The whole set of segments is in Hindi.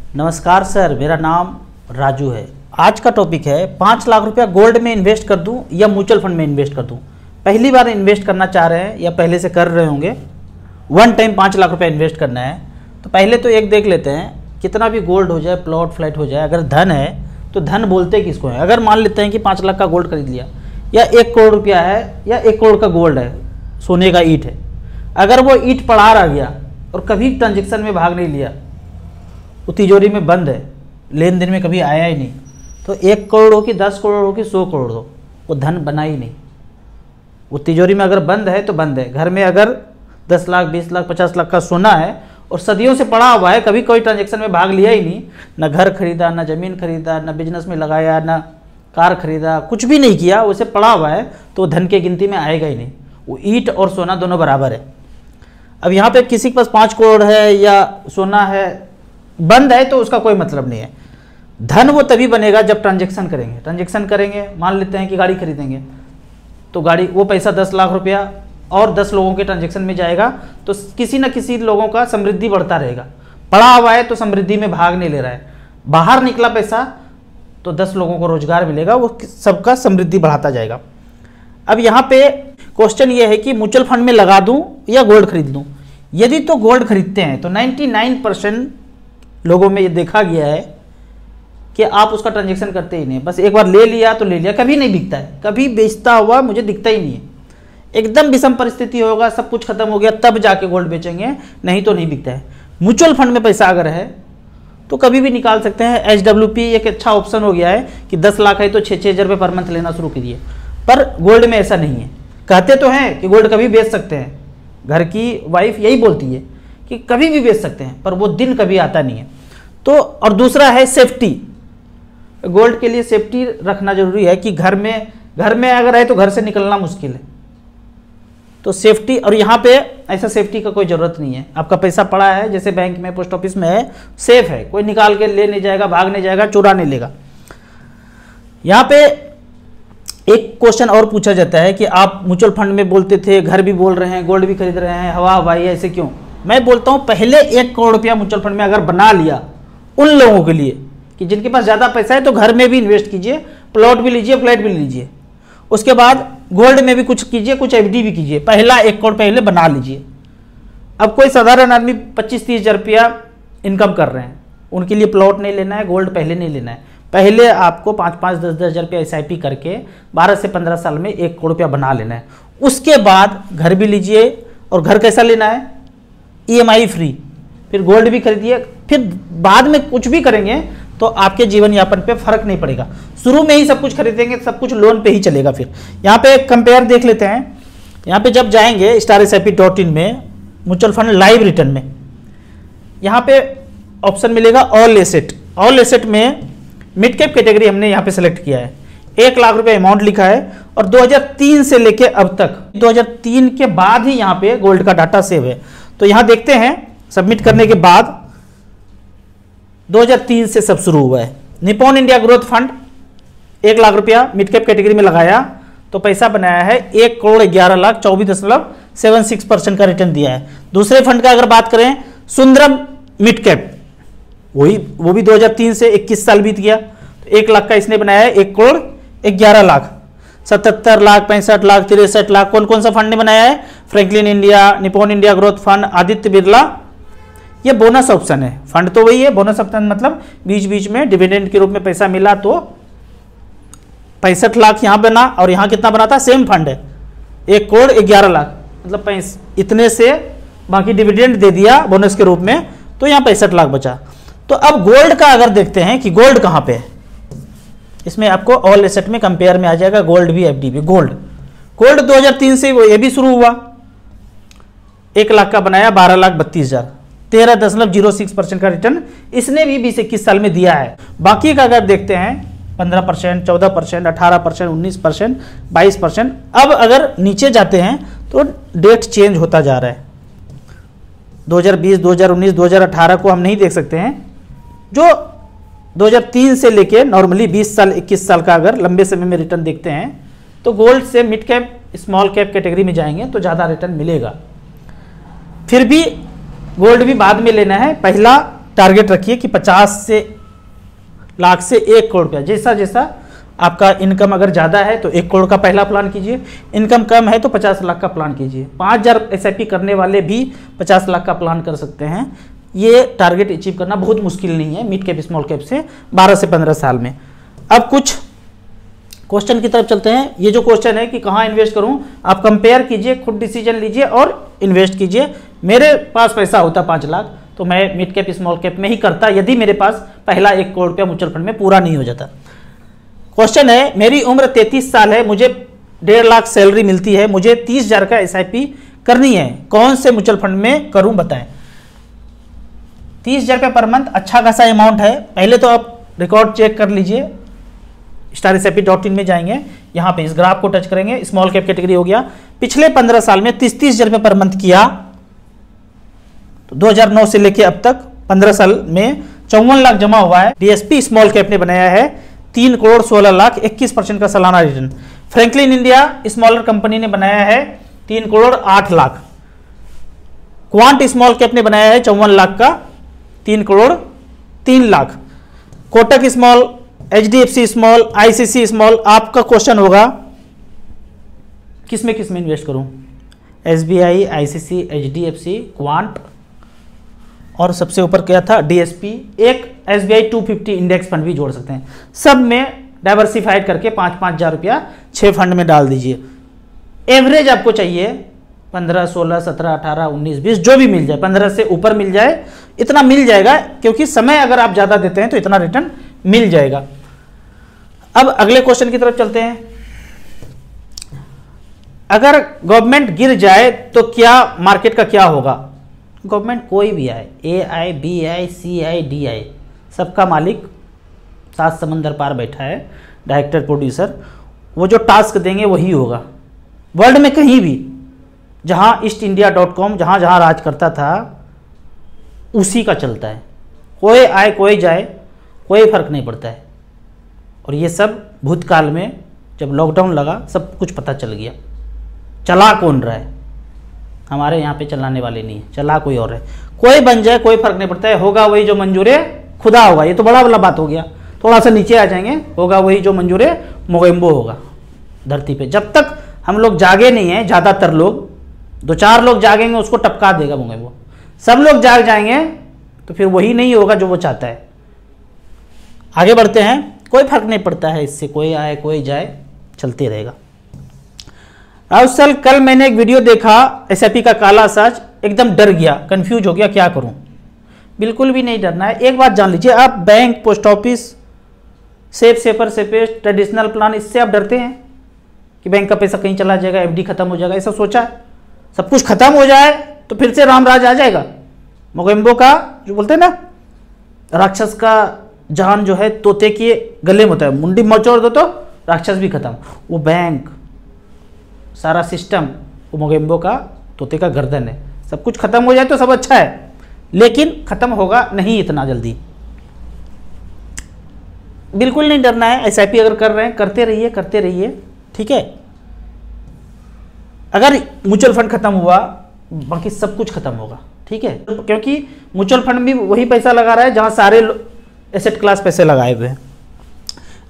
नमस्कार सर, मेरा नाम राजू है। आज का टॉपिक है 5 लाख रुपया गोल्ड में इन्वेस्ट कर दूं या म्यूचुअल फंड में इन्वेस्ट कर दूं। पहली बार इन्वेस्ट करना चाह रहे हैं या पहले से कर रहे होंगे, वन टाइम 5 लाख रुपया इन्वेस्ट करना है तो पहले तो एक देख लेते हैं, कितना भी गोल्ड हो जाए, प्लॉट फ्लैट हो जाए, अगर धन है तो धन बोलते किसको है। अगर मान लेते हैं कि 5 लाख का गोल्ड खरीद लिया या 1 करोड़ रुपया है या 1 करोड़ का गोल्ड है, सोने का ईंट है, अगर वो ईंट पड़ा रह गया और कभी ट्रांजेक्शन में भाग नहीं लिया, वो तिजोरी में बंद है, लेन देन में कभी आया ही नहीं, तो 1 करोड़ हो कि 10 करोड़ हो कि 100 करोड़ हो, वो धन बना ही नहीं। वो तिजोरी में अगर बंद है तो बंद है। घर में अगर 10 लाख 20 लाख 50 लाख का सोना है और सदियों से पड़ा हुआ है, कभी कोई ट्रांजेक्शन में भाग लिया ही नहीं, ना घर खरीदा, ना ज़मीन खरीदा, ना बिजनेस में लगाया, ना कार खरीदा, कुछ भी नहीं किया, उसे पड़ा हुआ है, तो धन की गिनती में आएगा ही नहीं। वो ईंट और सोना दोनों बराबर है। अब यहाँ पे किसी के पास 5 करोड़ है या सोना है, बंद है, तो उसका कोई मतलब नहीं है। धन वो तभी बनेगा जब ट्रांजेक्शन करेंगे। ट्रांजेक्शन करेंगे, मान लेते हैं कि गाड़ी खरीदेंगे, तो गाड़ी वो पैसा 10 लाख रुपया और 10 लोगों के ट्रांजेक्शन में जाएगा, तो किसी न किसी लोगों का समृद्धि बढ़ता रहेगा। पड़ा हुआ है तो समृद्धि में भाग नहीं ले रहा है, बाहर निकला पैसा तो 10 लोगों को रोजगार मिलेगा, वो सबका समृद्धि बढ़ाता जाएगा। अब यहाँ पे क्वेश्चन ये है कि म्यूचुअल फंड में लगा दूं या गोल्ड खरीद लूं। यदि तो गोल्ड खरीदते हैं तो 99% लोगों में ये देखा गया है कि आप उसका ट्रांजेक्शन करते ही नहीं, बस एक बार ले लिया तो ले लिया, कभी नहीं बिकता है, कभी बेचता हुआ मुझे दिखता ही नहीं है। एकदम विषम परिस्थिति होगा, सब कुछ खत्म हो गया, तब जाके गोल्ड बेचेंगे, नहीं तो नहीं बिकता है। म्यूचुअल फंड में पैसा अगर है तो कभी भी निकाल सकते हैं। HWP एक अच्छा ऑप्शन हो गया है कि 10 लाख है तो 6-6 हज़ार रुपये पर मंथ लेना शुरू कीजिए, पर गोल्ड में ऐसा नहीं है। कहते तो हैं कि गोल्ड कभी बेच सकते हैं, घर की वाइफ यही बोलती है कि कभी भी बेच सकते हैं, पर वो दिन कभी आता नहीं है। तो और दूसरा है सेफ्टी। गोल्ड के लिए सेफ्टी रखना जरूरी है कि घर में अगर है तो घर से निकलना मुश्किल है, तो सेफ्टी। और यहाँ पे ऐसा सेफ्टी का कोई ज़रूरत नहीं है। आपका पैसा पड़ा है, जैसे बैंक में, पोस्ट ऑफिस में है, सेफ है, कोई निकाल के ले नहीं जाएगा, भाग नहीं जाएगा, चुरा नहीं लेगा। यहाँ पे एक क्वेश्चन और पूछा जाता है कि आप म्यूचुअल फंड में बोलते थे, घर भी बोल रहे हैं, गोल्ड भी खरीद रहे हैं, हवा हवाई ऐसे क्यों? मैं बोलता हूँ पहले 1 करोड़ रुपया म्यूचुअल फंड में अगर बना लिया उन लोगों के लिए कि जिनके पास ज़्यादा पैसा है, तो घर में भी इन्वेस्ट कीजिए, प्लॉट भी लीजिए, फ्लैट भी लीजिए, उसके बाद गोल्ड में भी कुछ कीजिए, कुछ FD भी कीजिए। पहला 1 करोड़ पहले बना लीजिए। अब कोई साधारण आदमी 25-30 हज़ार रुपया इनकम कर रहे हैं, उनके लिए प्लॉट नहीं लेना है, गोल्ड पहले नहीं लेना है। पहले आपको 5-5, 10-10 हज़ार रुपया SIP करके 12 से 15 साल में 1 करोड़ रुपया बना लेना है। उसके बाद घर भी लीजिए, और घर कैसा लेना है? EMI free. फिर गोल्ड भी खरीदिए, फिर बाद में कुछ भी करेंगे तो आपके जीवन यापन पे फर्क नहीं पड़ेगा। शुरू में ही सब कुछ खरीदेंगे, सब कुछ लोन पे ही चलेगा। फिर यहाँ पे कंपेयर देख लेते हैं। यहाँ पे जब जाएंगे StarSIP.in में, म्यूचुअल फंड लाइव रिटर्न में, यहाँ पे ऑप्शन मिलेगा ऑल एसेट। ऑल एसेट में मिड कैप कैटेगरी हमने यहाँ पे सेलेक्ट किया है। 1 लाख रुपए अमाउंट लिखा है और 2003 से लेके अब तक, 2003 के बाद ही यहाँ पे गोल्ड का डाटा सेव है। तो यहाँ देखते हैं, सबमिट करने के बाद 2003 से सब शुरू हुआ है। Nippon India growth fund 1 lakh रुपया मिड कैप कैटेगरी में लगाया तो पैसा बनाया है 1 करोड़ 11 लाख 24.76% का रिटर्न दिया है। दूसरे फंड का अगर बात करें, सुंदरम मिड कैप, वो भी 2003 से 21 साल बीत गया, तो 1 लाख का इसने बनाया है 1 करोड़ 11 लाख 77 लाख 65 लाख 63 लाख। कौन कौन सा फंड ने बनाया है? Franklin India, Nippon India growth fund, Aditya Birla. ये बोनस ऑप्शन है, फंड तो वही है, बोनस ऑप्शन मतलब बीच बीच में डिविडेंड के रूप में पैसा मिला, तो 65 लाख यहाँ बना, और यहाँ कितना बना था? सेम फंड है 1 करोड़ 11 लाख, मतलब इतने से बाकी डिविडेंड दे दिया बोनस के रूप में, तो यहाँ 65 लाख बचा। तो अब गोल्ड का अगर देखते हैं कि गोल्ड कहाँ पे है, इसमें आपको ऑल एसेट में कंपेयर में आ जाएगा, गोल्ड भी FD भी। गोल्ड 2003 से वो ये भी शुरू हुआ, 1 लाख का बनाया 12 लाख 32 हज़ार, 13.06% का रिटर्न इसने भी 20-21 साल में दिया है। बाकी का अगर देखते हैं 15%, 14%, 18%, 19%, 22%। अब अगर नीचे जाते हैं तो डेट चेंज होता जा रहा है। 2020, 2019, 2018 को हम नहीं देख सकते हैं। जो 2003 से लेके नॉर्मली 20 साल 21 साल का अगर लंबे समय में रिटर्न देखते हैं तो गोल्ड से mid cap small cap category में जाएंगे तो ज़्यादा रिटर्न मिलेगा। फिर भी गोल्ड भी बाद में लेना है, पहला टारगेट रखिए कि 50 लाख से 1 करोड़ रुपया, जैसा जैसा आपका इनकम अगर ज़्यादा है तो 1 करोड़ का पहला प्लान कीजिए, इनकम कम है तो 50 लाख का प्लान कीजिए। 5000 SIP करने वाले भी 50 लाख का प्लान कर सकते हैं। ये टारगेट अचीव करना बहुत मुश्किल नहीं है मिड कैप स्मॉल कैप से 12 से 15 साल में। अब कुछ क्वेश्चन की तरफ चलते हैं। ये जो क्वेश्चन है कि कहाँ इन्वेस्ट करूँ, आप कंपेयर कीजिए, खुद डिसीजन लीजिए और इन्वेस्ट कीजिए। मेरे पास पैसा होता 5 लाख तो मैं मिड कैप स्मॉल कैप में ही करता, यदि मेरे पास पहला 1 करोड़ रुपया म्यूचुअल फंड में पूरा नहीं हो जाता। क्वेश्चन है, मेरी उम्र 33 साल है, मुझे 1.5 लाख सैलरी मिलती है, मुझे 30,000 का SIP करनी है, कौन से म्यूचुअल फंड में करूं बताएं। 30,000 रुपये पर मंथ अच्छा खासा अमाउंट है। पहले तो आप रिकॉर्ड चेक कर लीजिए, StarSIP.in में जाएंगे, यहाँ पे इस ग्राफ को टच करेंगे, स्मॉल कैप कैटेगरी हो गया। पिछले 15 साल में 30,000 रुपये पर मंथ किया, तो 2009 से लेके अब तक 15 साल में 54 लाख जमा हुआ है। DSP स्मॉल कैप ने बनाया है 3 करोड़ 16 लाख, 21% का सालाना return. Franklin India smaller company ने बनाया है 3 crore 8 lakh. Quant small cap ने बनाया है 54 लाख का 3 crore 3 lakh. Kotak small, HDFC small, ICC small. आपका क्वेश्चन होगा किसमें किसमें इन्वेस्ट करूं, SBI, ICC, HDFC, क्वांट और सबसे ऊपर क्या था DSP, एक SBI 250 इंडेक्स फंड भी जोड़ सकते हैं। सब में डाइवर्सिफाइड करके 5-5 हज़ार रुपया 6 फंड में डाल दीजिए। एवरेज आपको चाहिए 15, 16, 17, 18, 19, 20 जो भी मिल जाए, 15 से ऊपर मिल जाए, इतना मिल जाएगा, क्योंकि समय अगर आप ज़्यादा देते हैं तो इतना रिटर्न मिल जाएगा। अब अगले क्वेश्चन की तरफ चलते हैं। अगर गवर्नमेंट गिर जाए तो क्या मार्केट का क्या होगा। गवर्नमेंट कोई भी आए, AI, BI, CI, DI, सबका मालिक 7 समंदर पार बैठा है, डायरेक्टर प्रोड्यूसर, वो जो टास्क देंगे वही होगा। वर्ल्ड में कहीं भी जहां eastindia.com जहां जहां राज करता था उसी का चलता है, कोई आए कोई जाए कोई फर्क नहीं पड़ता है। और ये सब भूतकाल में जब लॉकडाउन लगा सब कुछ पता चल गया। चला कौन रहा है, हमारे यहाँ पे चलाने वाले नहीं है, चला कोई और है। कोई बन जाए कोई फर्क नहीं पड़ता है, होगा वही जो मंजूर खुदा होगा। ये तो बड़ा वाला बात हो गया। थोड़ा सा नीचे आ जाएंगे, होगा वही जो मंजूर मोगेम्बो होगा धरती पे। जब तक हम लोग जागे नहीं हैं, ज़्यादातर लोग, 2-4 लोग जागेंगे उसको टपका देगा मोगेम्बो। सब लोग जाग जाएंगे तो फिर वही नहीं होगा जो वो चाहता है। आगे बढ़ते हैं, कोई फर्क नहीं पड़ता है इससे, कोई आए कोई जाए, चलते रहेगा। अब कल मैंने एक वीडियो देखा SIP का काला साज, एकदम डर गया, कंफ्यूज हो गया, क्या करूं। बिल्कुल भी नहीं डरना है। एक बात जान लीजिए, आप bank, post office, safer, safest, traditional plan, इससे आप डरते हैं कि बैंक का पैसा कहीं चला जाएगा, FD खत्म हो जाएगा, ऐसा सोचा है। सब कुछ खत्म हो जाए तो फिर से रामराज आ जाएगा। मोगेम्बो का जो बोलते हैं ना, राक्षस का जान जो है तोते के गले में होता है, मुंडी मचोड़ दो तो राक्षस भी खत्म। वो बैंक, सारा सिस्टम, वो मोगेम्बो का तोते का गर्दन है। सब कुछ खत्म हो जाए तो सब अच्छा है, लेकिन खत्म होगा नहीं इतना जल्दी। बिल्कुल नहीं डरना है। SIP अगर कर रहे हैं करते रहिए, करते रहिए, ठीक है। अगर म्यूचुअल फंड खत्म हुआ बाकी सब कुछ खत्म होगा, ठीक है, क्योंकि म्यूचुअल फंड भी वही पैसा लगा रहा है जहां सारे एसेट क्लास पैसे लगाए हुए हैं।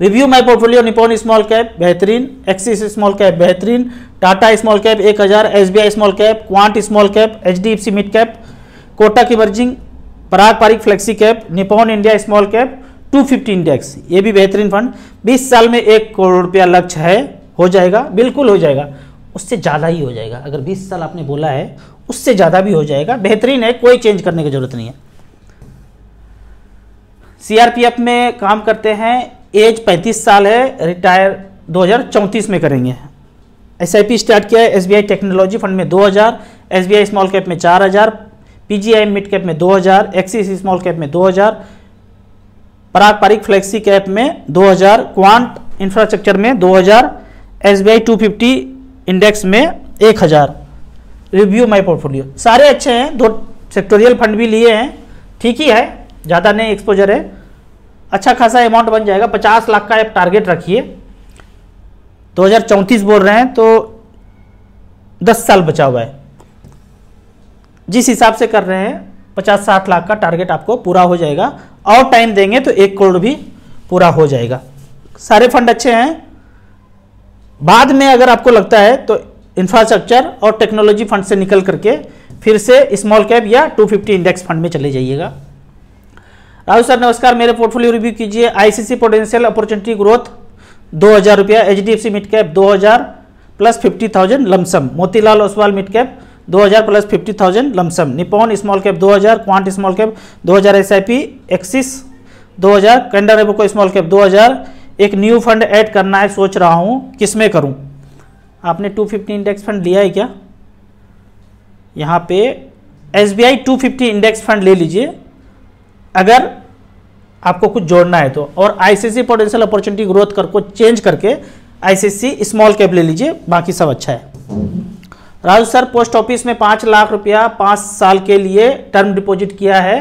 Review my portfolio, Nippon small cap बेहतरीन, एक्सिस स्मॉल कैप बेहतरीन, Tata small cap 1000, SBI small cap, Quant small cap, HDFC mid cap, Kotak emerging, Parag Parikh flexi cap, Nippon India small cap, 250 index, ये भी बेहतरीन फंड। 20 साल में 1 करोड़ रुपया लक्ष्य है, हो जाएगा, बिल्कुल हो जाएगा, उससे ज़्यादा ही हो जाएगा। अगर 20 साल आपने बोला है उससे ज़्यादा भी हो जाएगा, बेहतरीन है, कोई चेंज करने की जरूरत नहीं है। CRPF में काम करते हैं, एज 35 साल है, रिटायर 2034 में करेंगे। SIP स्टार्ट किया है SBI टेक्नोलॉजी फंड में 2000, SBI स्मॉल कैप में 4000, PGI मिड कैप में 2000, एक्सिस स्मॉल कैप में 2000, पराग पारिक फ्लेक्सी कैप में 2000, क्वांट इंफ्रास्ट्रक्चर में 2000, SBI 250 इंडेक्स में 1000। रिव्यू माई पोर्टफोलियो, सारे अच्छे हैं, 2 सेक्टोरियल फंड भी लिए हैं, ठीक ही है, ज़्यादा नहीं एक्सपोजर है, अच्छा खासा अमाउंट बन जाएगा। 50 लाख का एक टारगेट रखिए, 2034 बोल रहे हैं तो 10 साल बचा हुआ है। जिस हिसाब से कर रहे हैं 50-60 लाख का टारगेट आपको पूरा हो जाएगा, और टाइम देंगे तो 1 करोड़ भी पूरा हो जाएगा। सारे फंड अच्छे हैं। बाद में अगर आपको लगता है तो इंफ्रास्ट्रक्चर और टेक्नोलॉजी फंड से निकल करके फिर से स्मॉल कैप या 250 इंडेक्स फंड में चले जाइएगा। राहुल सर नमस्कार, मेरे पोर्टफोलियो रिव्यू कीजिए। आईसीसी पोटेंशियल अपॉर्चुनिटी ग्रोथ 2000 रुपया, HDFC mid cap 2000 plus 50,000 lumpsum, Motilal Oswal mid cap 2000 plus 50,000 lumpsum, Nippon small cap 2000, Quant small cap 2000, SIP Axis 2000, Canara Robeco small cap 2000। एक न्यू फंड ऐड करना है, सोच रहा हूं किसमें करूं। आपने 250 इंडेक्स फंड लिया है क्या? यहां पे एसबीआई 250 इंडेक्स फंड ले लीजिए अगर आपको कुछ जोड़ना है तो, और आईसीसी पोटेंशियल अपॉर्चुनिटी ग्रोथ कर को चेंज करके आईसीसी स्मॉल कैप ले लीजिए, बाकी सब अच्छा है। राजू सर पोस्ट ऑफिस में 5 लाख रुपया 5 साल के लिए टर्म डिपॉजिट किया है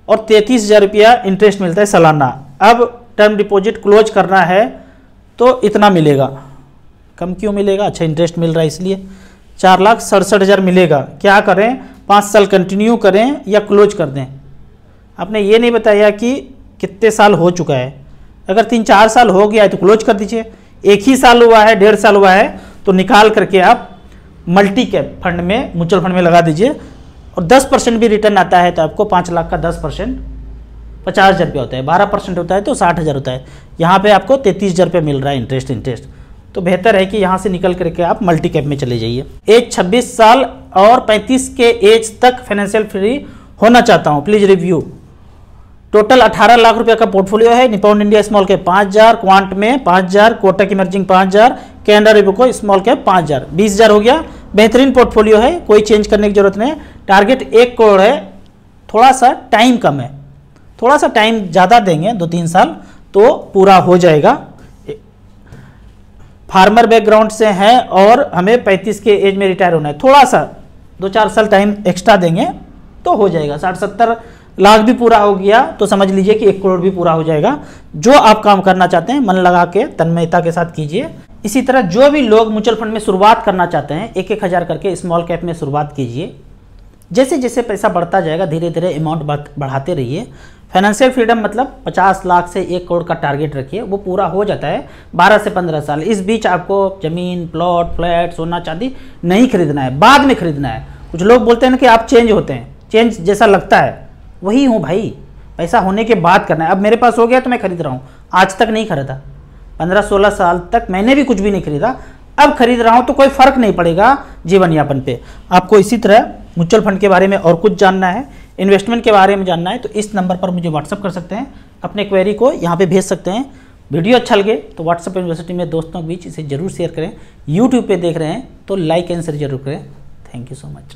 और 33,000 रुपया इंटरेस्ट मिलता है सालाना। अब टर्म डिपॉजिट क्लोज करना है तो इतना मिलेगा, कम क्यों मिलेगा? अच्छा इंटरेस्ट मिल रहा है इसलिए 4,67,000 मिलेगा। क्या करें, 5 साल कंटिन्यू करें या क्लोज कर दें? आपने ये नहीं बताया कि कितने साल हो चुका है। अगर 3-4 साल हो गया है तो क्लोज कर दीजिए। 1 ही साल हुआ है, 1.5 साल हुआ है तो निकाल करके आप मल्टी कैप फंड में, म्यूचुअल फंड में लगा दीजिए और 10% भी रिटर्न आता है तो आपको 5 लाख का 10% 50,000 रुपया होता है, 12% होता है तो 60,000 होता है। यहाँ पे आपको 33,000 रुपया मिल रहा है इंटरेस्ट। तो बेहतर है कि यहाँ से निकल करके आप मल्टी कैप में चले जाइए। एज 26 साल और 35 के एज तक फाइनेंशियल फ्री होना चाहता हूँ, प्लीज रिव्यू। टोटल 18 लाख रुपया का पोर्टफोलियो है। Nippon India small cap 5,000, Quant में 5,000, Kotak emerging 5,000, Canara Robeco small cap 5,000, 20,000 हो गया। बेहतरीन पोर्टफोलियो है, कोई चेंज करने की जरूरत नहीं। टारगेट 1 करोड़ है, थोड़ा सा टाइम कम है, थोड़ा सा टाइम ज़्यादा देंगे 2-3 साल तो पूरा हो जाएगा। फार्मर बैकग्राउंड से है और हमें 35 के एज में रिटायर होना है, थोड़ा सा 2-4 साल टाइम एक्स्ट्रा देंगे तो हो जाएगा। 60-70 लाख भी पूरा हो गया तो समझ लीजिए कि 1 करोड़ भी पूरा हो जाएगा। जो आप काम करना चाहते हैं मन लगा के तन्मयता के साथ कीजिए। इसी तरह जो भी लोग म्यूचुअल फंड में शुरुआत करना चाहते हैं 1-1 हज़ार करके स्मॉल कैप में शुरुआत कीजिए। जैसे जैसे पैसा बढ़ता जाएगा धीरे धीरे अमाउंट बढ़ाते रहिए। फाइनेंशियल फ्रीडम मतलब 50 लाख से 1 करोड़ का टारगेट रखिए, वो पूरा हो जाता है 12 से 15 साल। इस बीच आपको जमीन, प्लॉट, फ्लैट, सोना चांदी नहीं खरीदना है, बाद में खरीदना है। कुछ लोग बोलते हैं ना कि आप चेंज होते हैं, चेंज जैसा लगता है वही हूँ भाई, पैसा होने के बाद करना है। अब मेरे पास हो गया तो मैं खरीद रहा हूँ, आज तक नहीं खरीदा, 15-16 साल तक मैंने भी कुछ भी नहीं खरीदा, अब खरीद रहा हूँ तो कोई फर्क नहीं पड़ेगा जीवन यापन पे। आपको इसी तरह म्यूचुअल फंड के बारे में और कुछ जानना है, इन्वेस्टमेंट के बारे में जानना है तो इस नंबर पर मुझे व्हाट्सअप कर सकते हैं, अपने क्वेरी को यहाँ पे भेज सकते हैं। वीडियो अच्छा लगे तो व्हाट्सअप यूनिवर्सिटी में दोस्तों के बीच इसे जरूर शेयर करें। यूट्यूब पे देख रहे हैं तो लाइक एंड शेयर जरूर करें। Thank you so much.